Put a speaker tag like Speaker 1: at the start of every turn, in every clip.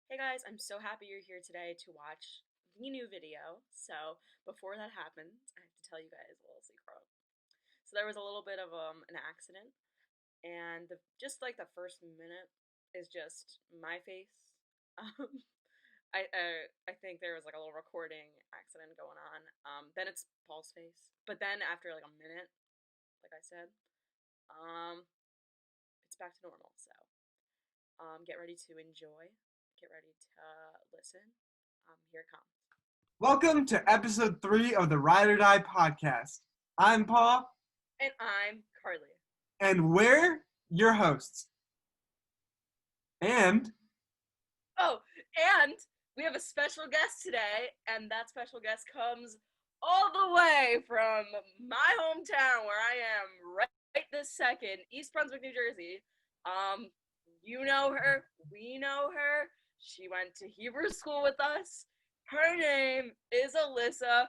Speaker 1: Hey guys, I'm so happy you're here today to watch the new video. So before that happens, I have to tell you guys a little secret. So there was a little bit of an accident, and just like the first minute is just my face. Um, I think there was like a little recording accident going on. Then it's Paul's face, but then after like a minute, like I said, um, it's back to normal. So get ready to enjoy. Get ready to listen. Here it comes.
Speaker 2: Welcome to episode 3 of the Ride or Die podcast. I'm Paul,
Speaker 1: And I'm Carly.
Speaker 2: and we're your hosts. And
Speaker 1: Oh, and we have a special guest today, and that special guest comes all the way from my hometown where I am right this second, East Brunswick, New Jersey. Um, you know her, we know her. She went to Hebrew school with us. Her name is Allysa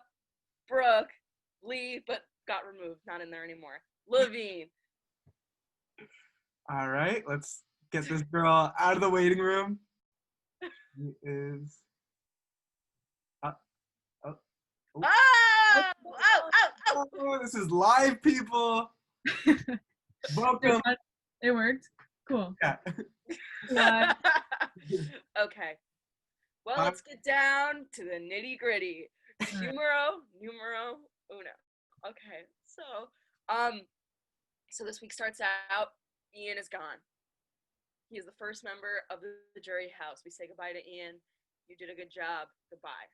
Speaker 1: Brooke Lee, but got removed, not in there anymore. Levine.
Speaker 2: all right, let's get this girl out of the waiting room. She is. Oh, oh, oh.
Speaker 1: Ah! Oh, oh, oh!
Speaker 2: Oh, this is live, people. Welcome.
Speaker 3: It worked. Cool.
Speaker 2: Yeah.
Speaker 1: Okay. Well, let's get down to the nitty gritty. Numero uno. Okay. So this week starts out. Ian is gone. He is the first member of the jury house. We say goodbye to Ian. You did a good job. Goodbye.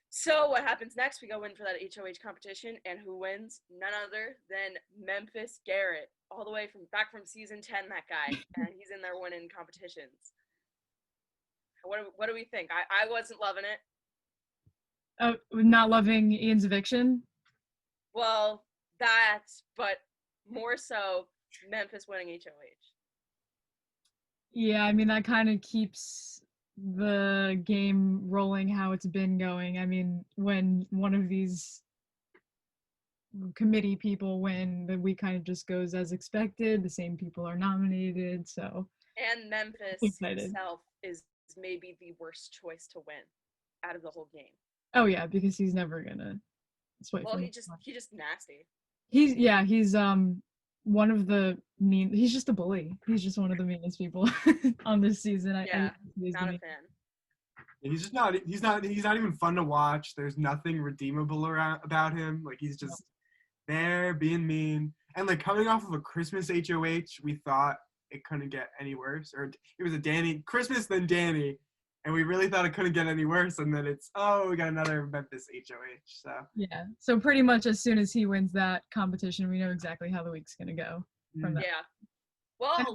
Speaker 1: So what happens next? We go in for that HOH competition, and who wins? None other than Memphis Garrett, all the way back from season 10. That guy, and he's in there winning competitions. What do we think? I wasn't loving it.
Speaker 3: Oh, not loving Ian's eviction?
Speaker 1: Well, but more so Memphis winning HOH.
Speaker 3: Yeah, I mean, that kind of keeps the game rolling how it's been going. I mean, when one of these committee people win, the week kind of just goes as expected. The same people are nominated, so.
Speaker 1: And Memphis himself is maybe the worst choice to win out of the whole game.
Speaker 3: Oh yeah, because he's never gonna sway.
Speaker 1: Well, he just nasty.
Speaker 3: He's one of the he's just a bully. He's just one of the meanest people on this season.
Speaker 1: Yeah, not a fan.
Speaker 2: He's not even fun to watch. There's nothing redeemable about him. Like, he's just there being mean. And like, coming off of a Christmas HOH, we thought it couldn't get any worse. Or it was a Danny Christmas, then Danny, and we really thought it couldn't get any worse. And then it's, we got another Memphis HOH. So
Speaker 3: yeah, so pretty much as soon as he wins that competition, we know exactly how the week's gonna go from that.
Speaker 1: Yeah. Well, a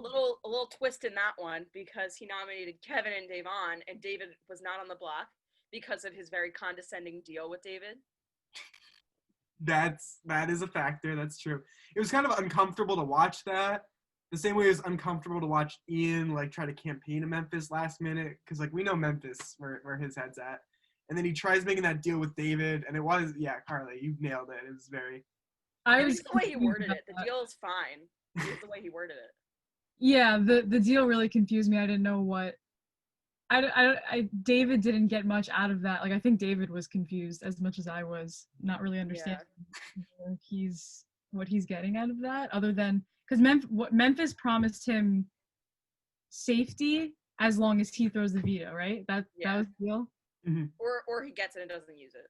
Speaker 1: little twist in that one, because he nominated Kevin and Davon, and David was not on the block because of his very condescending deal with David.
Speaker 2: That is a factor. That's true. It was kind of uncomfortable to watch that. The same way it was uncomfortable to watch Ian like try to campaign in Memphis last minute, because like we know Memphis where his head's at, and then he tries making that deal with David, and it was Carly, you nailed it. It was very.
Speaker 1: It was the way he worded it. The deal is fine. It was the way he worded it.
Speaker 3: Yeah, the deal really confused me. I didn't know what. David didn't get much out of that. Like, I think David was confused as much as I was, not really understanding what he's getting out of that, other than because Memphis promised him safety as long as he throws the veto, right? That was the deal.
Speaker 2: Mm-hmm.
Speaker 1: Or he gets it and doesn't use it.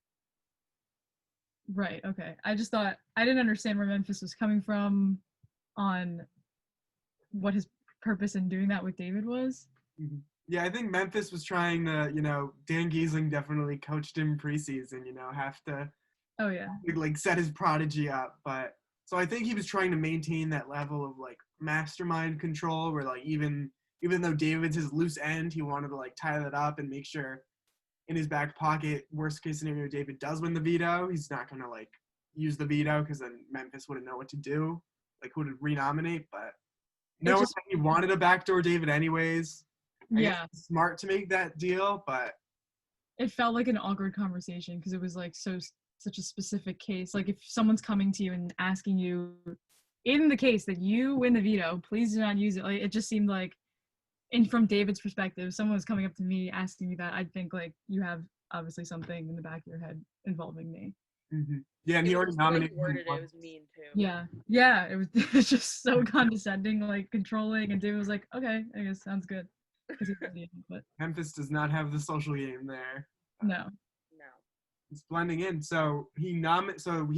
Speaker 3: Right. Okay. I just thought I didn't understand where Memphis was coming from, on what his purpose in doing that with David was.
Speaker 2: Mm-hmm. Yeah, I think Memphis was trying to, Dan Giesling definitely coached him preseason, have to like set his prodigy up. But so I think he was trying to maintain that level of like mastermind control where like even though David's his loose end, he wanted to like tie that up and make sure in his back pocket, worst case scenario, David does win the veto. He's not going to like use the veto because then Memphis wouldn't know what to do, like who to renominate. But no, he wanted to backdoor David anyways. I guess it's smart to make that deal, but
Speaker 3: it felt like an awkward conversation because it was like such a specific case. Like, if someone's coming to you and asking you, in the case that you win the veto, please do not use it. Like, it just seemed like from David's perspective, if someone was coming up to me asking me that, I'd think like you have obviously something in the back of your head involving me.
Speaker 2: Mm-hmm. Yeah, and
Speaker 1: It
Speaker 2: he
Speaker 1: was
Speaker 2: already
Speaker 1: just the way
Speaker 2: nominated
Speaker 1: he worded it. It was mean too.
Speaker 3: Yeah, it was just so condescending, like controlling, and David was like, okay, I guess sounds good. But
Speaker 2: Memphis does not have the social game there.
Speaker 3: no.
Speaker 2: It's blending in. So he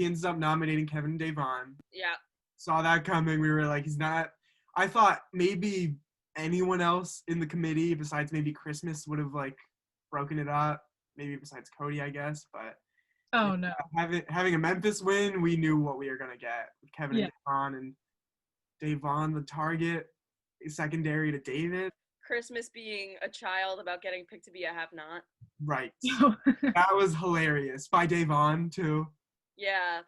Speaker 2: ends up nominating Kevin and Davon.
Speaker 1: Yeah.
Speaker 2: Saw that coming. We were like, he's not. I thought maybe anyone else in the committee besides maybe Christmas would have like broken it up. Maybe besides Cody, I guess. But
Speaker 3: Oh no.
Speaker 2: Having a Memphis win, we knew what we were gonna get with Kevin and Davon, and Davon the target secondary to David.
Speaker 1: Christmas being a child about getting picked to be a have-not.
Speaker 2: Right. That was hilarious. By Davon too.
Speaker 1: Yeah.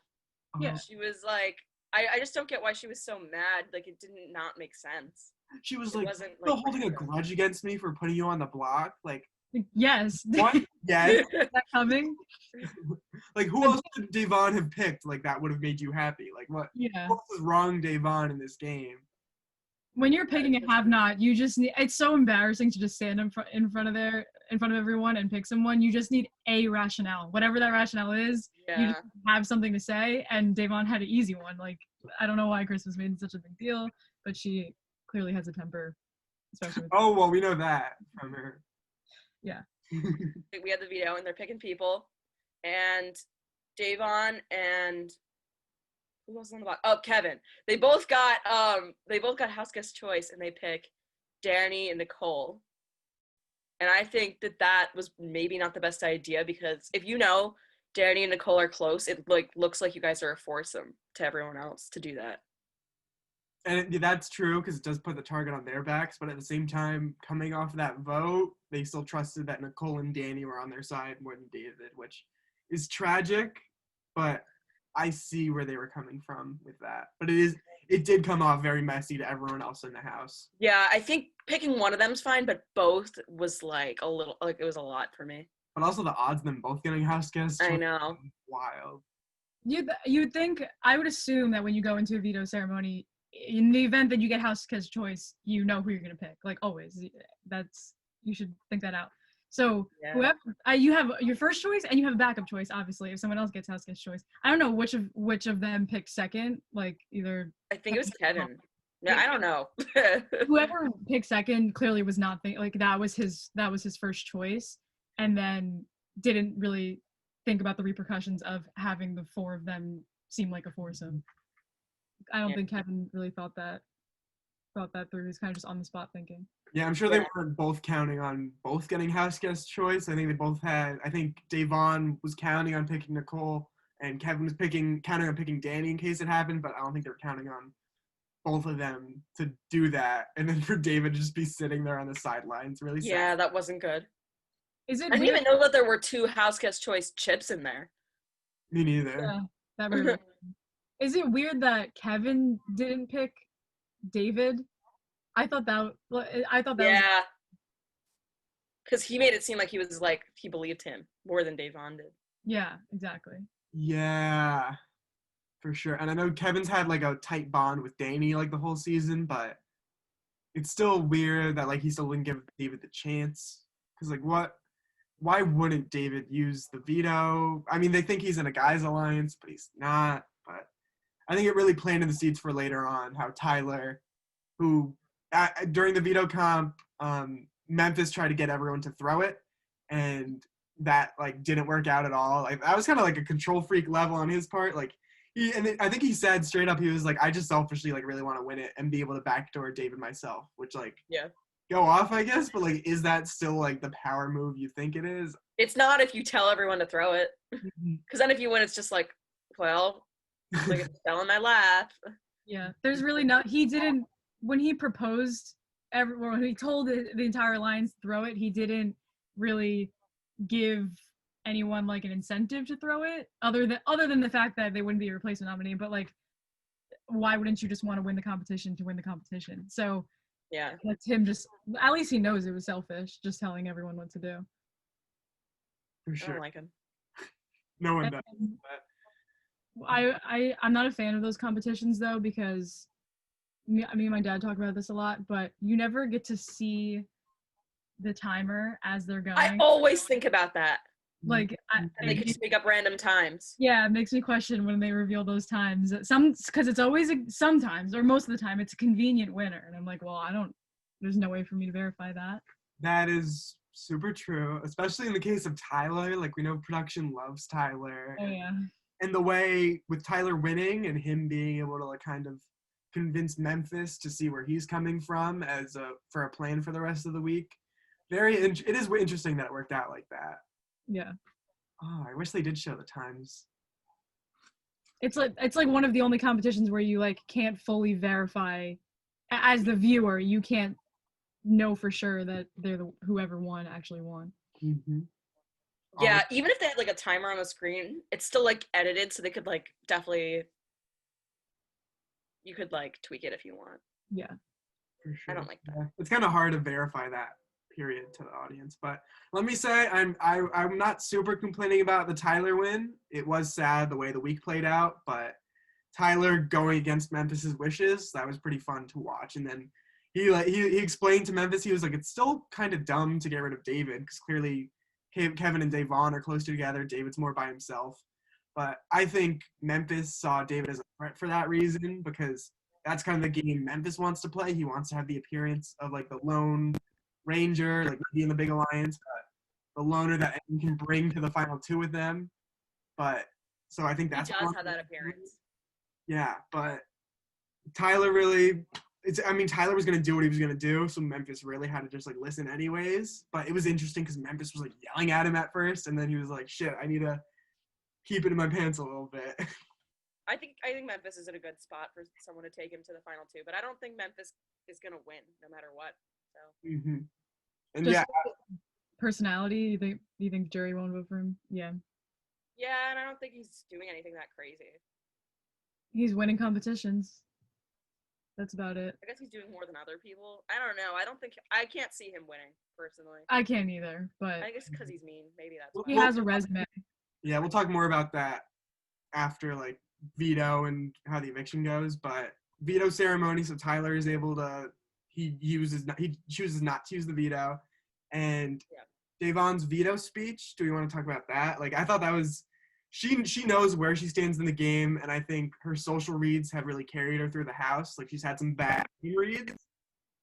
Speaker 3: Yeah.
Speaker 1: She was like, I just don't get why she was so mad. Like, it didn't not make sense.
Speaker 2: She was like, still holding a grudge against me for putting you on the block? Like,
Speaker 3: yes.
Speaker 2: What? Yes.
Speaker 3: Is that coming?
Speaker 2: Like, who else could Davon have picked? Like, that would have made you happy. Like, what?
Speaker 3: Yeah.
Speaker 2: What was wrong, Davon, in this game?
Speaker 3: When you're picking a have-not, you just need. It's so embarrassing to just stand in front of everyone and pick someone. You just need a rationale, whatever that rationale is.
Speaker 1: Yeah.
Speaker 3: You just have something to say, and Davon had an easy one. Like, I don't know why Christmas made such a big deal, but she clearly has a temper, especially.
Speaker 2: Oh well, we know that from her.
Speaker 3: Yeah.
Speaker 1: We had the veto, and they're picking people, and Davon and who else on the block? Oh, Kevin. They both got house guest choice, and they pick Danny and Nicole. And I think that was maybe not the best idea, because if you know Danny and Nicole are close, it like looks like you guys are a foursome to everyone else to do that.
Speaker 2: And that's true, because it does put the target on their backs, but at the same time, coming off of that vote, they still trusted that Nicole and Danny were on their side more than David, which is tragic, but I see where they were coming from with that. But it did come off very messy to everyone else in the house.
Speaker 1: Yeah, I think picking one of them's fine, but both was like a little, like it was a lot for me.
Speaker 2: But also the odds of them both getting house guests.
Speaker 1: I know.
Speaker 2: Wild.
Speaker 3: You'd think, I would assume that when you go into a veto ceremony, in the event that you get house guest choice, you know who you're gonna pick. Like always, you should think that out. So whoever you have your first choice and you have a backup choice. Obviously, if someone else gets house guest choice, I don't know which of them picked second. Like either
Speaker 1: I think it was Kevin. No, I don't know.
Speaker 3: Whoever picked second clearly was not like that was his first choice, and then didn't really think about the repercussions of having the four of them seem like a foursome. I don't think Kevin really thought that through. He's kind of just on the spot thinking.
Speaker 2: Yeah, I'm sure they weren't both counting on both getting house guest choice. I think they both had. I think Davon was counting on picking Nicole, and Kevin was counting on picking Danny in case it happened. But I don't think they were counting on both of them to do that, and then for David to just be sitting there on the sidelines. Really sad.
Speaker 1: Yeah, that wasn't good.
Speaker 3: Is it?
Speaker 1: I didn't even know that there were 2 house guest choice chips in there.
Speaker 2: Me neither.
Speaker 3: Yeah, that really. Is it weird that Kevin didn't pick David? I thought that
Speaker 1: yeah. Because he made it seem like he believed him more than Davon did.
Speaker 3: Yeah, exactly.
Speaker 2: Yeah, for sure. And I know Kevin's had like a tight bond with Danny like the whole season, but it's still weird that like he still didn't give David the chance. Because like why wouldn't David use the veto? I mean, they think he's in a guys alliance, but he's not. But I think it really planted the seeds for later on how Tyler, who during the veto comp, Memphis tried to get everyone to throw it, and that like didn't work out at all. Like that was kind of like a control freak level on his part. Like I think he said straight up, he was like, I just selfishly like really want to win it and be able to backdoor David myself, which like go off, I guess. But like, is that still like the power move you think it is?
Speaker 1: It's not if you tell everyone to throw it, because then if you win, it's just like, well, like it fell in my lap.
Speaker 3: Yeah, there's really not. He didn't. When he proposed, when he told the entire alliance to throw it, he didn't really give anyone like an incentive to throw it, other than the fact that they wouldn't be a replacement nominee. But like, why wouldn't you just want to win the competition to win the competition? So
Speaker 1: yeah,
Speaker 3: that's him. Just at least he knows it was selfish, just telling everyone what to do.
Speaker 2: For sure.
Speaker 1: I don't like him.
Speaker 2: No one does.
Speaker 3: I'm not a fan of those competitions though, because me and my dad talk about this a lot, but you never get to see the timer as they're
Speaker 1: I
Speaker 3: going.
Speaker 1: always think about that.
Speaker 3: Like,
Speaker 1: And they could just make up random times.
Speaker 3: Yeah, it makes me question when they reveal those times. Because it's always sometimes, or most of the time, it's a convenient winner, and I'm like, well, there's no way for me to verify that.
Speaker 2: That is super true, especially in the case of Tyler. Like, we know production loves Tyler.
Speaker 3: Oh yeah.
Speaker 2: And the way with Tyler winning and him being able to like kind of convince Memphis to see where he's coming from for a plan for the rest of the week. It is interesting that it worked out like that.
Speaker 3: Yeah.
Speaker 2: Oh, I wish they did show the times.
Speaker 3: It's like one of the only competitions where you like can't fully verify, as the viewer, you can't know for sure that whoever won actually won.
Speaker 2: Mm-hmm.
Speaker 1: Yeah, even if they had like a timer on the screen, it's still like edited, so they could like definitely, you could like tweak it if you want.
Speaker 3: Yeah.
Speaker 2: For sure.
Speaker 1: I don't like that.
Speaker 2: Yeah. It's kind of hard to verify that period to the audience, but let me say I'm not super complaining about the Tyler win. It was sad the way the week played out, but Tyler going against Memphis's wishes, that was pretty fun to watch. And then he explained to Memphis, he was like, it's still kind of dumb to get rid of David because clearly Kevin and Davon are closer together. David's more by himself. But I think Memphis saw David as a threat for that reason, because that's kind of the game Memphis wants to play. He wants to have the appearance of like the lone ranger, like maybe in the big alliance, but the loner that he can bring to the final two with them. But so I think that's
Speaker 1: he does have that appearance.
Speaker 2: Yeah, but Tyler really, Tyler was going to do what he was going to do, so Memphis really had to just like listen anyways. But it was interesting because Memphis was like yelling at him at first, and then he was like, shit, I need to keep it in my pants a little bit.
Speaker 1: I think Memphis is in a good spot for someone to take him to the final two, but I don't think Memphis is going to win no matter what. So.
Speaker 2: Mm-hmm. And
Speaker 3: just
Speaker 2: yeah,
Speaker 3: personality. You think jury won't vote for him? Yeah.
Speaker 1: Yeah, and I don't think he's doing anything that crazy.
Speaker 3: He's winning competitions. That's about it.
Speaker 1: I guess he's doing more than other people. I don't know. I can't see him winning personally.
Speaker 3: I can't either, but
Speaker 1: I guess because he's mean. Maybe that's why.
Speaker 3: He has a resume.
Speaker 2: Yeah, we'll talk more about that after like veto and how the eviction goes. But veto ceremony, so Tyler is able to he chooses not to use the veto, and Davon's veto speech. Do we want to talk about that? Like, I thought that was. She knows where she stands in the game, and I think her social reads have really carried her through the house. Like, she's had some bad reads,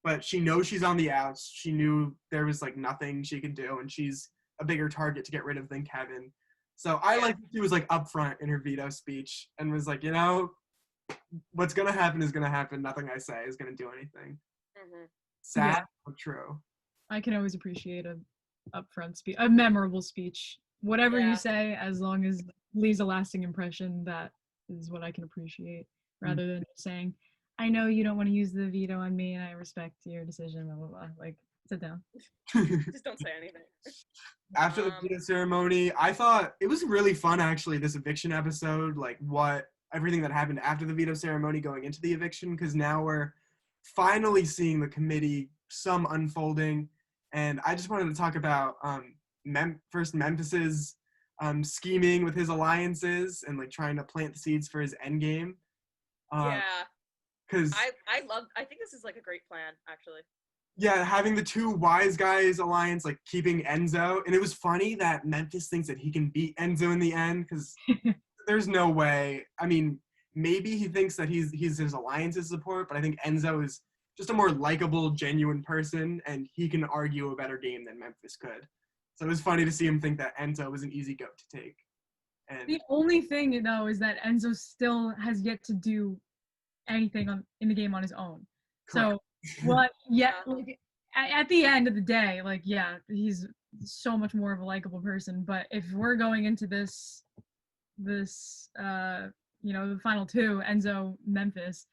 Speaker 2: but she knows she's on the outs. She knew there was like nothing she could do, and she's a bigger target to get rid of than Kevin. So I like she was like upfront in her veto speech and was like, what's gonna happen is gonna happen. Nothing I say is gonna do anything.
Speaker 1: Mm-hmm.
Speaker 2: Sad but true.
Speaker 3: I can always appreciate a upfront speech, a memorable speech. Whatever you say, as long as leaves a lasting impression, that is what I can appreciate, rather than saying, I know you don't want to use the veto on me and I respect your decision, blah, blah, blah. Like, sit down.
Speaker 1: Just don't say anything.
Speaker 2: After the veto ceremony, I thought it was really fun, actually, this eviction episode, like everything that happened after the veto ceremony going into the eviction, because now we're finally seeing the committee, some unfolding. And I just wanted to talk about first Memphis's scheming with his alliances and like trying to plant the seeds for his end game. Because
Speaker 1: I think this is like a great plan, actually.
Speaker 2: Yeah, having the two wise guys alliance, like keeping Enzo, and it was funny that Memphis thinks that he can beat Enzo in the end, because there's no way. I mean, maybe he thinks that he's his alliance's support, but I think Enzo is just a more likable, genuine person, and he can argue a better game than Memphis could. So it was funny to see him think that Enzo was an easy goat to take. And
Speaker 3: the only thing, though, is that Enzo still has yet to do anything in the game on his own. Correct. So, like, at the end of the day, like, yeah, he's so much more of a likable person. But if we're going into this, the final two, Enzo, Memphis,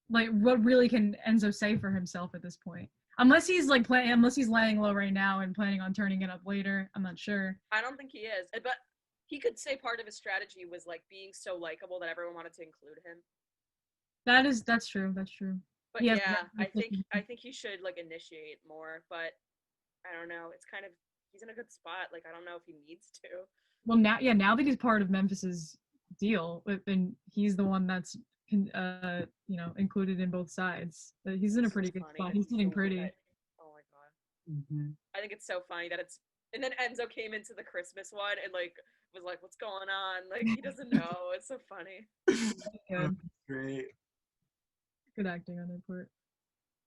Speaker 3: like, what really can Enzo say for himself at this point? Unless he's laying low right now and planning on turning it up later. I'm not sure.
Speaker 1: I don't think he is, but he could say part of his strategy was like being so likable that everyone wanted to include him.
Speaker 3: That's true. That's true.
Speaker 1: But I think he should like initiate more. But I don't know. It's kind of, he's in a good spot. Like, I don't know if he needs to.
Speaker 3: Well, now that he's part of Memphis's deal, and he's the one that's included in both sides. He's in a pretty good spot. He's sitting pretty.
Speaker 1: Oh my god. I think it's so funny that and then Enzo came into the Christmas one and like was like, "What's going on?" Like he doesn't know. It's so funny.
Speaker 3: Good.
Speaker 2: Great.
Speaker 3: Good acting on their part.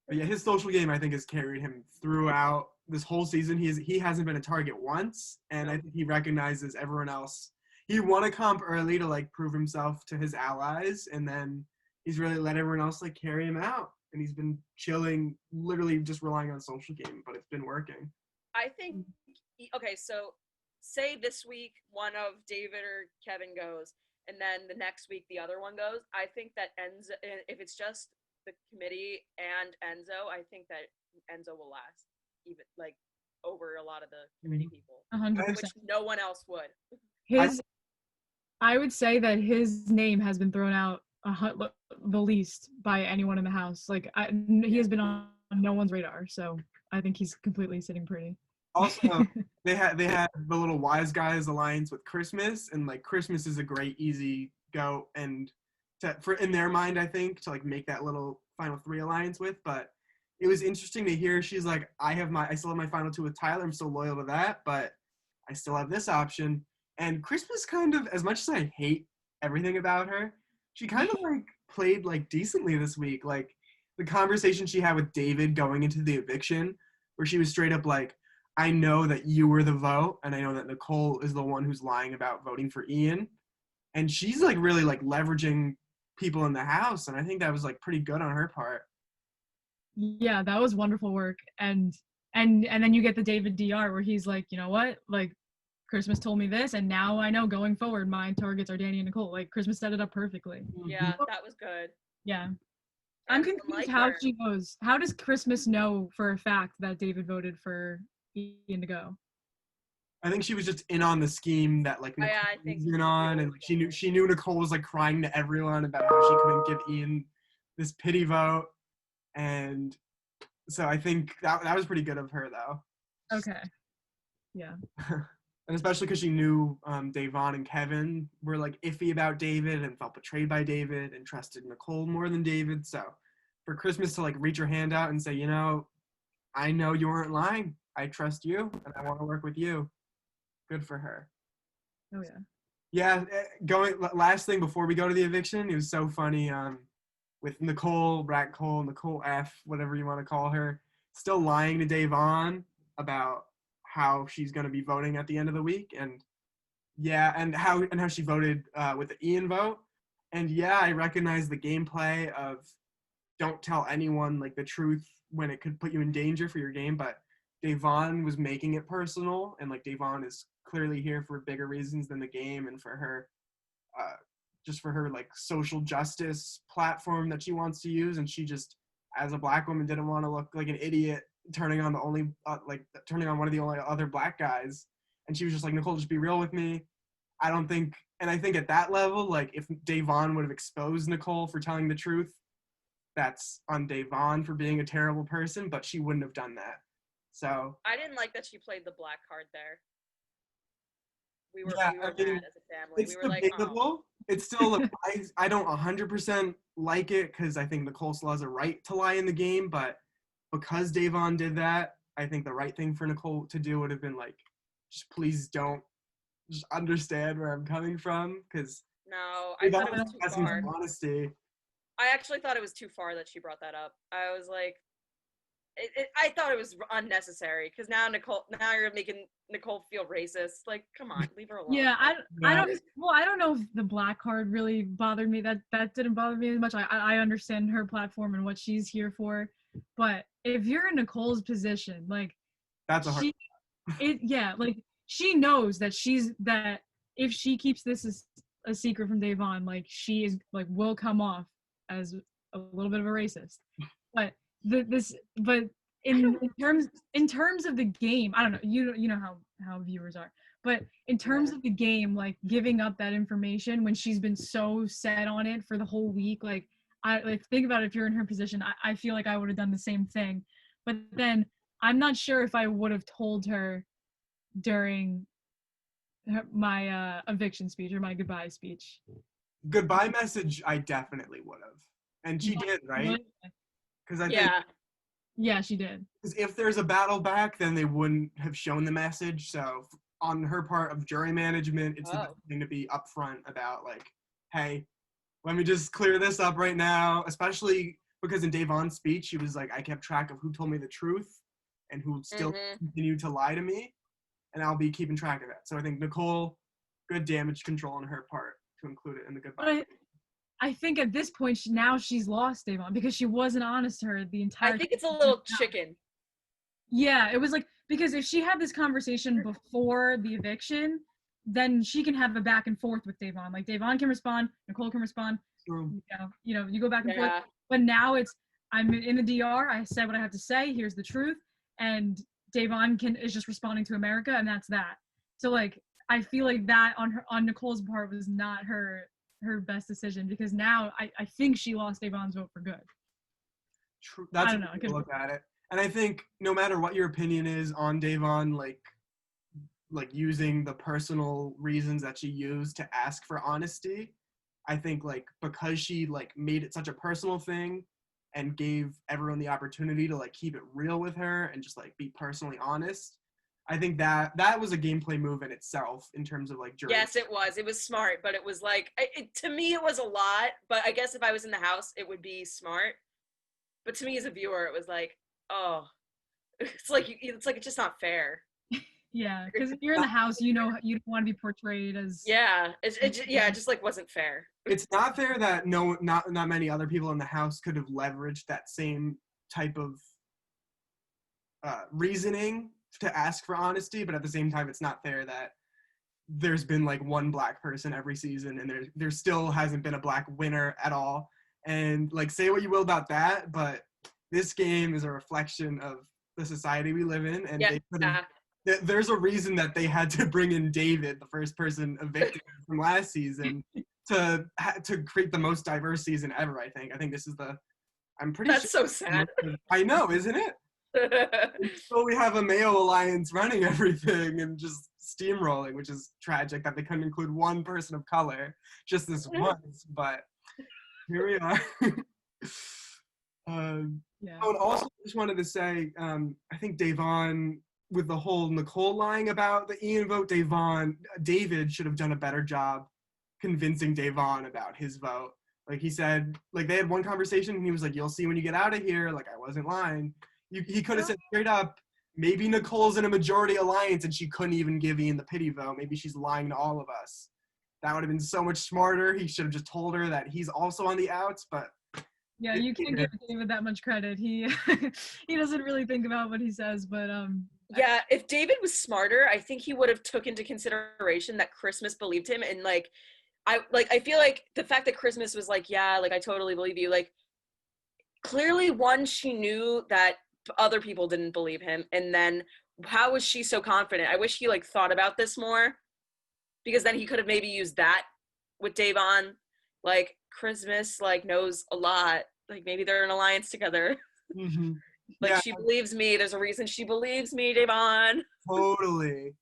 Speaker 2: But yeah, his social game I think has carried him throughout this whole season. He hasn't been a target once, and I think he recognizes everyone else. He won a comp early to like prove himself to his allies, and then he's really let everyone else like carry him out. And he's been chilling, literally just relying on social game, but it's been working.
Speaker 1: I think okay, so say this week one of David or Kevin goes, and then the next week the other one goes. I think that Enzo, if it's just the committee and Enzo, I think that Enzo will last, even like over a lot of the committee people,
Speaker 3: 100%.
Speaker 1: which no one else would.
Speaker 3: I would say that his name has been thrown out the least by anyone in the house. Like he has been on no one's radar, so I think he's completely sitting pretty.
Speaker 2: Also, they had the little Wise Guys alliance with Christmas, and like Christmas is a great easy go and for in their mind I think to like make that little final 3 alliance with. But it was interesting to hear she's like, I still have my final 2 with Tyler. I'm still loyal to that, but I still have this option. And Christmas kind of, as much as I hate everything about her, she kind of like played like decently this week. Like the conversation she had with David going into the eviction, where she was straight up like, I know that you were the vote, and I know that Nicole is the one who's lying about voting for Ian. And she's like really like leveraging people in the house, and I think that was like pretty good on her part.
Speaker 3: Yeah, that was wonderful work. And then you get the David DR where he's like, you know what? Like Christmas told me this, and now I know going forward my targets are Danny and Nicole. Like Christmas set it up perfectly.
Speaker 1: Yeah, that was good.
Speaker 3: Yeah. I'm confused how she knows. How does Christmas know for a fact that David voted for Ian to go?
Speaker 2: I think she was just in on the scheme that like Nicole was in on, and like she knew Nicole was like crying to everyone about how she couldn't give Ian this pity vote, and so I think that was pretty good of her though.
Speaker 3: Okay. Yeah.
Speaker 2: And especially because she knew Davon and Kevin were like iffy about David and felt betrayed by David and trusted Nicole more than David. So for Christmas to like reach her hand out and say, you know, I know you weren't lying. I trust you and I want to work with you. Good for her.
Speaker 3: Oh yeah.
Speaker 2: Yeah. Last thing before we go to the eviction, it was so funny. With Nicole, Rat Cole, Nicole F, whatever you want to call her, still lying to Davon about how she's going to be voting at the end of the week, and how she voted with the Ian vote. And yeah, I recognize the gameplay of don't tell anyone like the truth when it could put you in danger for your game, but Davon was making it personal, and like Davon is clearly here for bigger reasons than the game and for her just for her like social justice platform that she wants to use. And she just, as a Black woman, didn't want to look like an idiot turning on turning on one of the only other Black guys. And she was just like, Nicole, just be real with me. I think at that level, like if Davon would have exposed Nicole for telling the truth, that's on Davon for being a terrible person, but she wouldn't have done that. So
Speaker 1: I didn't like that she played the black card there. We were mad as a family.
Speaker 2: It's debatable. Oh. It's still I don't 100% like it because I think Nicole still has a right to lie in the game, but because Davon did that, I think the right thing for Nicole to do would have been like, just please don't, just understand where I'm coming from, because
Speaker 1: no, I thought it was too far.
Speaker 2: Honesty.
Speaker 1: I actually thought it was too far that she brought that up. I was like, I thought it was unnecessary because now you're making Nicole feel racist. Like, come on, leave her alone.
Speaker 3: Yeah, I don't know if the black card really bothered me. That didn't bother me as much. I understand her platform and what she's here for, but if you're in Nicole's position, like
Speaker 2: that's a hard.
Speaker 3: Like she knows that that if she keeps this a secret from Davon, like she is like will come off as a little bit of a racist, but. In terms of the game, I don't know. You know how viewers are, but in terms of the game, like giving up that information when she's been so set on it for the whole week, like I like think about it, if you're in her position, I feel like I would have done the same thing. But then I'm not sure if I would have told her during my eviction speech or my goodbye speech.
Speaker 2: goodbye message, I definitely would have. And she did, right? Because I think
Speaker 3: Yeah, she did.
Speaker 2: because if there's a battle back, then they wouldn't have shown the message. So on her part of jury management, it's the best thing to be upfront about, like, hey, let me just clear this up right now, especially because in Davon's speech, she was like, I kept track of who told me the truth and who still continued to lie to me, and I'll be keeping track of that. So I think Nicole, good damage control on her part to include it in the goodbye.
Speaker 3: But I think at this point, now she's lost Davon because she wasn't honest to her the entire time.
Speaker 1: I think it's a little chicken.
Speaker 3: Yeah, it was like, because if she had this conversation before the eviction, then she can have a back and forth with Davon. Like, Davon can respond, Nicole can respond.
Speaker 2: True.
Speaker 3: You go back and forth. But now it's, I'm in the DR, I said what I have to say, here's the truth, and Davon is just responding to America, and that's that. So, like, I feel like that on Nicole's part was not her best decision, because now I think she lost Davon's vote for good.
Speaker 2: True. That's a good look at it. And I think no matter what your opinion is on Davon, like using the personal reasons that she used to ask for honesty, I think, like, because she, like, made it such a personal thing and gave everyone the opportunity to, like, keep it real with her and just, like, be personally honest, I think that was a gameplay move in itself in terms of, like, jury.
Speaker 1: Yes, it was. It was smart, but it was like, to me, it was a lot. But I guess if I was in the house, it would be smart. But to me as a viewer, it was like, oh, it's like it's just not fair.
Speaker 3: Yeah, because if you're in the house, you don't want to be portrayed as.
Speaker 1: Yeah, it just like wasn't fair.
Speaker 2: It's not fair that not many other people in the house could have leveraged that same type of reasoning to ask for honesty, but at the same time, it's not fair that there's been, like, one black person every season and there still hasn't been a black winner at all. And, like, say what you will about that, but this game is a reflection of the society we live in, and there's a reason that they had to bring in David, the first person evicted from last season, to create the most diverse season ever. I think this is
Speaker 1: That's so sad.
Speaker 2: I know, isn't it? So we have a male alliance running everything and just steamrolling, which is tragic that they couldn't include one person of color just this once, but here we are. Oh, and also just wanted to say, I think Davon, with the whole Nicole lying about the Ian vote, David should have done a better job convincing Davon about his vote. Like, he said, like, they had one conversation and he was like, you'll see when you get out of here, like, I wasn't lying. He could have said straight up, maybe Nicole's in a majority alliance and she couldn't even give Ian the pity vote. Maybe she's lying to all of us. That would have been so much smarter. He should have just told her that he's also on the outs, but
Speaker 3: yeah, you can't give David that much credit. He he doesn't really think about what he says, but
Speaker 1: yeah, if David was smarter, I think he would have took into consideration that Christmas believed him, and I feel like the fact that Christmas was like, yeah, like, I totally believe you, like, clearly, one, she knew that other people didn't believe him, and then how was she so confident? I wish he, like, thought about this more, because then he could have maybe used that with Davon. Like, Christmas, like, knows a lot. Like, maybe they're in alliance together.
Speaker 2: Mm-hmm.
Speaker 1: Like, yeah. She believes me. There's a reason she believes me, Davon.
Speaker 2: Totally.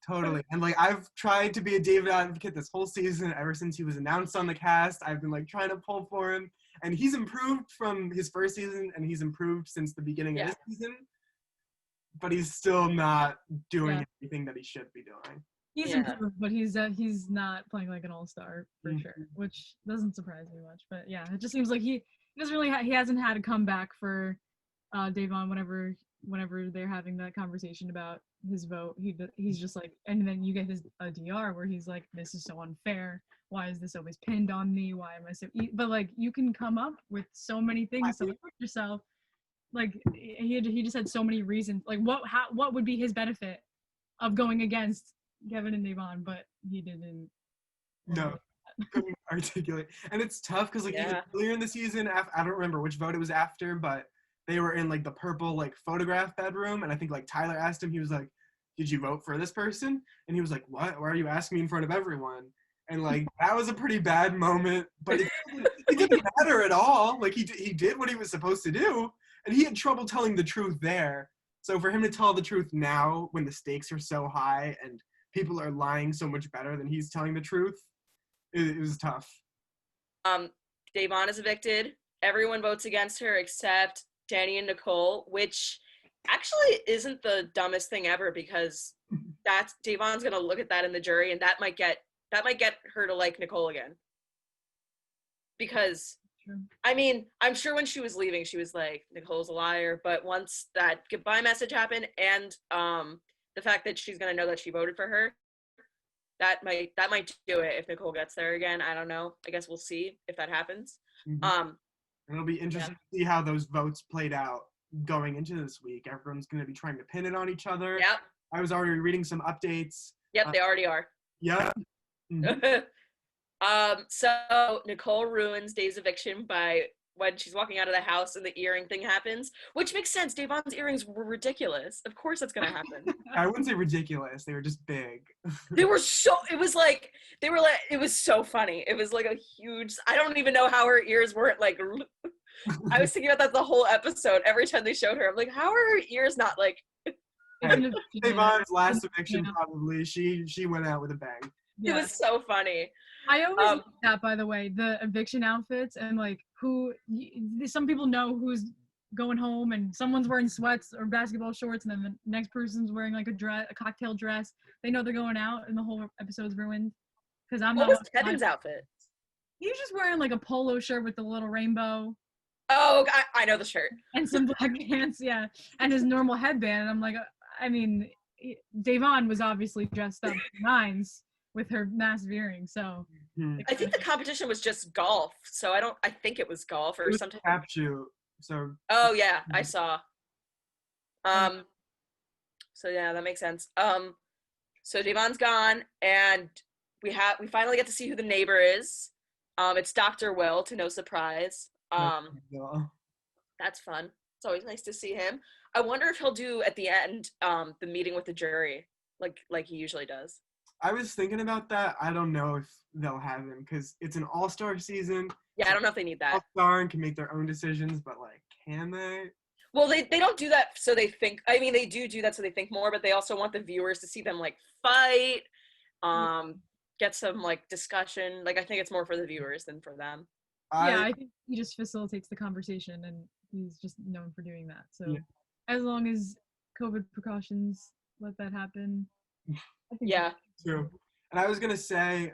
Speaker 2: And, like, I've tried to be a David advocate this whole season. Ever since he was announced on the cast, I've been, like, trying to pull for him. And he's improved from his first season, and he's improved since the beginning of this season. But he's still not doing anything that he should be doing.
Speaker 3: He's improved, but he's not playing like an all-star for sure, which doesn't surprise me much. But yeah, it just seems like he doesn't really he hasn't had a comeback for Davon whenever they're having that conversation about his vote. He's just like, and then you get his DR where he's like, this is so unfair. Why is this always pinned on me? Why am I so? But, like, you can come up with so many things to hurt yourself. Like, he just had so many reasons. Like, what would be his benefit of going against Kevin and Levine? But he didn't.
Speaker 2: No, couldn't articulate. And it's tough because, like, even earlier in the season, I don't remember which vote it was after, but they were in, like, the purple, like, photograph bedroom, and I think, like, Tyler asked him, he was like, did you vote for this person? And he was like, what? Why are you asking me in front of everyone? And, like, that was a pretty bad moment, but it didn't matter at all. Like, he did what he was supposed to do, and he had trouble telling the truth there. So for him to tell the truth now, when the stakes are so high and people are lying so much better than he's telling the truth, it was tough.
Speaker 1: Davon is evicted. Everyone votes against her except Danny and Nicole, which actually isn't the dumbest thing ever because that's Davon's gonna look at that in the jury, and that might get her to like Nicole again. Because I mean, I'm sure when she was leaving, she was like, Nicole's a liar. But once that goodbye message happened, and the fact that she's gonna know that she voted for her, that might do it if Nicole gets there again. I don't know. I guess we'll see if that happens.
Speaker 2: And it'll be interesting to see how those votes played out going into this week. Everyone's going to be trying to pin it on each other.
Speaker 1: Yep.
Speaker 2: I was already reading some updates.
Speaker 1: Yep, they already are.
Speaker 2: Yep.
Speaker 1: So Nicole ruins Day's eviction by when she's walking out of the house and the earring thing happens, which makes sense. Davon's earrings were ridiculous. Of course that's gonna happen.
Speaker 2: I wouldn't say ridiculous. They were just big.
Speaker 1: It was so funny. It was like a huge, I don't even know how her ears weren't like, I was thinking about that the whole episode. Every time they showed her, I'm like, how are her ears not like?
Speaker 2: Davon's last eviction, probably. She went out with a bang.
Speaker 1: Yeah. It was so funny.
Speaker 3: I always like that, by the way, the eviction outfits and like some people know who's going home and someone's wearing sweats or basketball shorts and then the next person's wearing like a cocktail dress. They know they're going out and the whole episode's ruined. Because I'm
Speaker 1: what was Kevin's outfit?
Speaker 3: He was just wearing like a polo shirt with a little rainbow.
Speaker 1: Oh, I know the shirt.
Speaker 3: And some black pants, yeah. And his normal headband. And I'm like, I mean, Davon was obviously dressed up to nines with her massive earrings, so.
Speaker 1: I think the competition was just golf, so I think it was golf or something.
Speaker 2: Cap shoot, so.
Speaker 1: Oh yeah, I saw. So yeah, that makes sense. So Davon's gone, and we finally get to see who the neighbor is. It's Dr. Will, to no surprise. That's fun. It's always nice to see him. I wonder if he'll do at the end the meeting with the jury, like he usually does.
Speaker 2: I was thinking about that. I don't know if they'll have him because it's an all-star season.
Speaker 1: Yeah, I don't know if they need that.
Speaker 2: All-star and can make their own decisions, but like, can they?
Speaker 1: Well, they don't do that so they think. I mean, they do that so they think more, but they also want the viewers to see them like fight, get some like discussion. Like, I think it's more for the viewers than for them.
Speaker 3: I think he just facilitates the conversation, and he's just known for doing that. So, as long as COVID precautions let that happen.
Speaker 1: Yeah.
Speaker 2: True. And I was gonna say,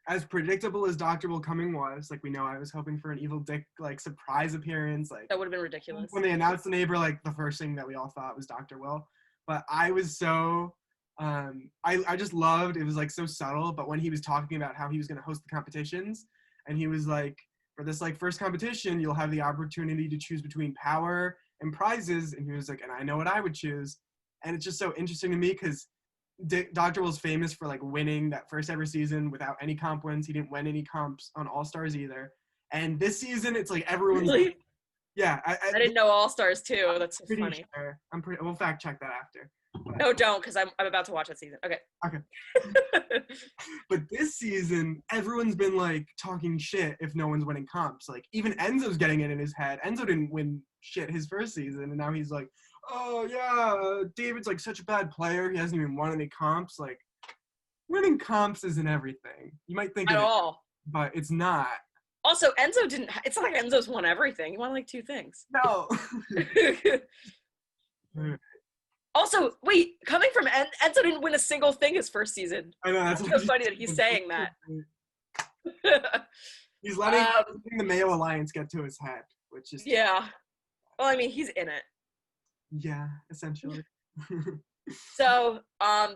Speaker 2: as predictable as Dr. Will coming was, like we know I was hoping for an evil dick like surprise appearance. Like
Speaker 1: that would have been ridiculous.
Speaker 2: When they announced the neighbor, like the first thing that we all thought was Dr. Will. But I was so I just loved it was like so subtle, but when he was talking about how he was gonna host the competitions and he was like, for this like first competition, you'll have the opportunity to choose between power and prizes, and he was like, and I know what I would choose. And it's just so interesting to me because Dr. Will's famous for like winning that first ever season without any comp wins. He didn't win any comps on All Stars either. And this season, it's like everyone's.
Speaker 1: Really?
Speaker 2: Yeah,
Speaker 1: I didn't know All Stars too. That's so funny.
Speaker 2: Sure. We'll fact check that after.
Speaker 1: But, no, don't, because I'm about to watch that season. Okay.
Speaker 2: But this season, everyone's been like talking shit if no one's winning comps. Like even Enzo's getting it in his head. Enzo didn't win shit his first season, and now he's like, oh yeah, David's like such a bad player. He hasn't even won any comps. Like, winning comps isn't everything. You might think
Speaker 1: at all,
Speaker 2: but it's not.
Speaker 1: Also, Enzo didn't. It's not like Enzo's won everything. He won like 2 things.
Speaker 2: No.
Speaker 1: Also, wait, coming from Enzo didn't win a single thing his first season.
Speaker 2: I know that's
Speaker 1: so funny that he's saying that.
Speaker 2: He's letting the Mayo Alliance get to his head, which is
Speaker 1: yeah. Well, I mean, he's in it.
Speaker 2: Yeah, essentially.
Speaker 1: So,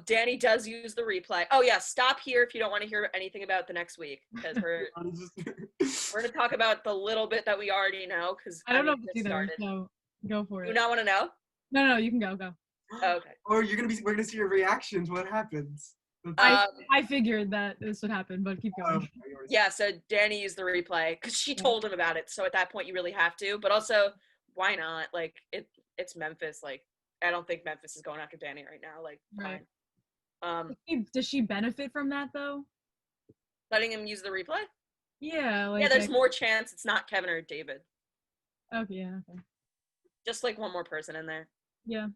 Speaker 1: Danny does use the replay. Oh yeah, stop here if you don't want to hear anything about the next week, because we're going to talk about the little bit that we already know. Because
Speaker 3: I don't know if it's either, so go for it.
Speaker 1: You not want to know?
Speaker 3: No, you can go.
Speaker 1: Oh, okay.
Speaker 2: Or we're gonna see your reactions. What happens?
Speaker 3: I figured that this would happen, but keep going.
Speaker 1: Yeah, so Danny used the replay because she told him about it. So at that point, you really have to. But also, why not? Like it's Memphis. Like I don't think Memphis is going after Danny right now. Like fine.
Speaker 3: Does she benefit from that though?
Speaker 1: Letting him use the replay?
Speaker 3: Yeah.
Speaker 1: Yeah, there's more chance it's not Kevin or David.
Speaker 3: Okay. Yeah. Okay.
Speaker 1: Just like one more person in there.
Speaker 3: Yeah.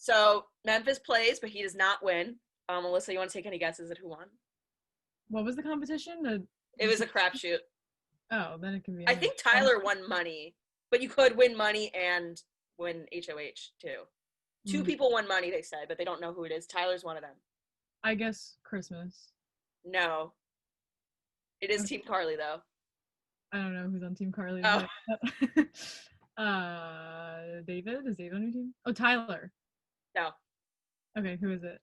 Speaker 1: So Memphis plays, but he does not win. Allysa, you want to take any guesses at who won?
Speaker 3: What was the competition?
Speaker 1: It was a crapshoot.
Speaker 3: Oh, then it can be.
Speaker 1: I think Tyler won money, but you could win money and win HOH too. Two people won money, they said, but they don't know who it is. Tyler's one of them.
Speaker 3: I guess Christmas.
Speaker 1: No. It is Team Carly, though.
Speaker 3: I don't know who's on Team Carly.
Speaker 1: Oh.
Speaker 3: David? Is David on your team? Oh, Tyler.
Speaker 1: No.
Speaker 3: Okay, who is it?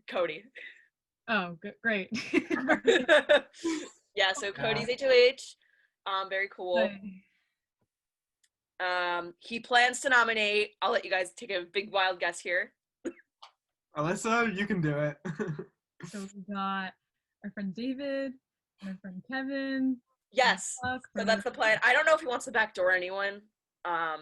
Speaker 1: Cody.
Speaker 3: Oh, great.
Speaker 1: Yeah, so Cody's HOH. Very cool. He plans to nominate. I'll let you guys take a big wild guess here.
Speaker 2: Allysa, you can do it.
Speaker 3: So we got our friend David and our friend Kevin.
Speaker 1: Yes. So that's the plan. I don't know if he wants to backdoor anyone. I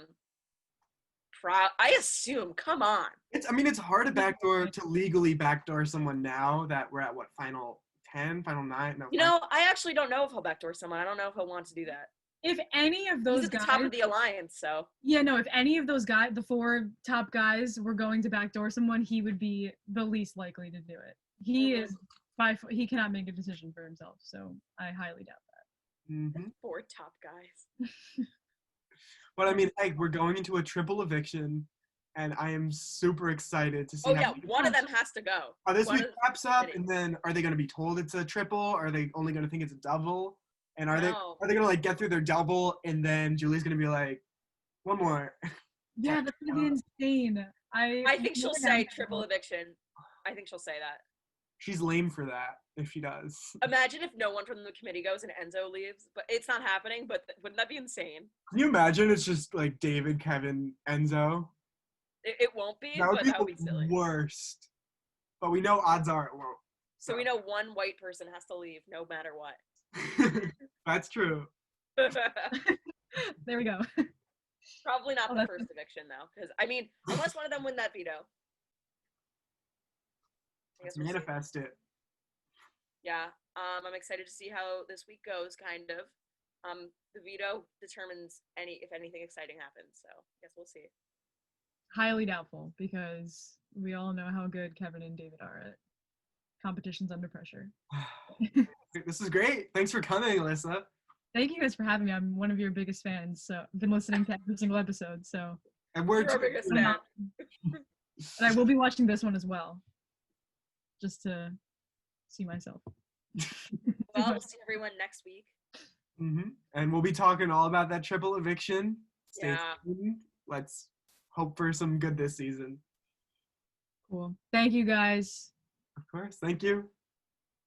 Speaker 1: assume. Come on.
Speaker 2: It's hard to legally backdoor someone now that we're at final 10, final 9. No,
Speaker 1: I actually don't know if he'll backdoor someone. I don't know if he'll want to do that.
Speaker 3: If any of those
Speaker 1: He's at the top of the alliance, so.
Speaker 3: Yeah, no, if any of those guys, the 4 top guys, were going to backdoor someone, he would be the least likely to do it. He cannot make a decision for himself, so I highly doubt that.
Speaker 1: 4 top guys.
Speaker 2: But hey, we're going into a triple eviction, and I am super excited to see.
Speaker 1: Oh yeah, one of them has to go.
Speaker 2: This week wraps up, and then are they going to be told it's a triple? Or are they only going to think it's a double? And are they gonna get through their double, and then Julie's gonna be like, one more?
Speaker 3: Yeah, that's gonna be insane.
Speaker 1: I think she'll say triple eviction. I think she'll say that.
Speaker 2: She's lame for that if she does.
Speaker 1: Imagine if no one from the committee goes and Enzo leaves, but it's not happening. But wouldn't that be insane?
Speaker 2: Can you imagine? It's just like David, Kevin, Enzo.
Speaker 1: It won't be. That would be silly.
Speaker 2: Worst. But we know odds are it won't.
Speaker 1: So we know one white person has to leave no matter what.
Speaker 2: That's true.
Speaker 3: There we go.
Speaker 1: Probably not the first eviction though, because unless one of them win that veto.
Speaker 2: Let's manifest it.
Speaker 1: Yeah, I'm excited to see how this week goes. Kind of. The veto determines if anything exciting happens. So I guess we'll see.
Speaker 3: Highly doubtful, because we all know how good Kevin and David are at competitions under pressure.
Speaker 2: This is great. Thanks for coming, Allysa.
Speaker 3: Thank you guys for having me. I'm one of your biggest fans, so I've been listening to every single episode. So,
Speaker 2: and we're
Speaker 1: your biggest fan.
Speaker 3: And I will be watching this one as well, just to see myself.
Speaker 1: Well, we'll see everyone next week.
Speaker 2: And we'll be talking all about that triple eviction. Stay tuned. Let's hope for some good this season.
Speaker 3: Cool. Thank you, guys.
Speaker 2: Of course. Thank you.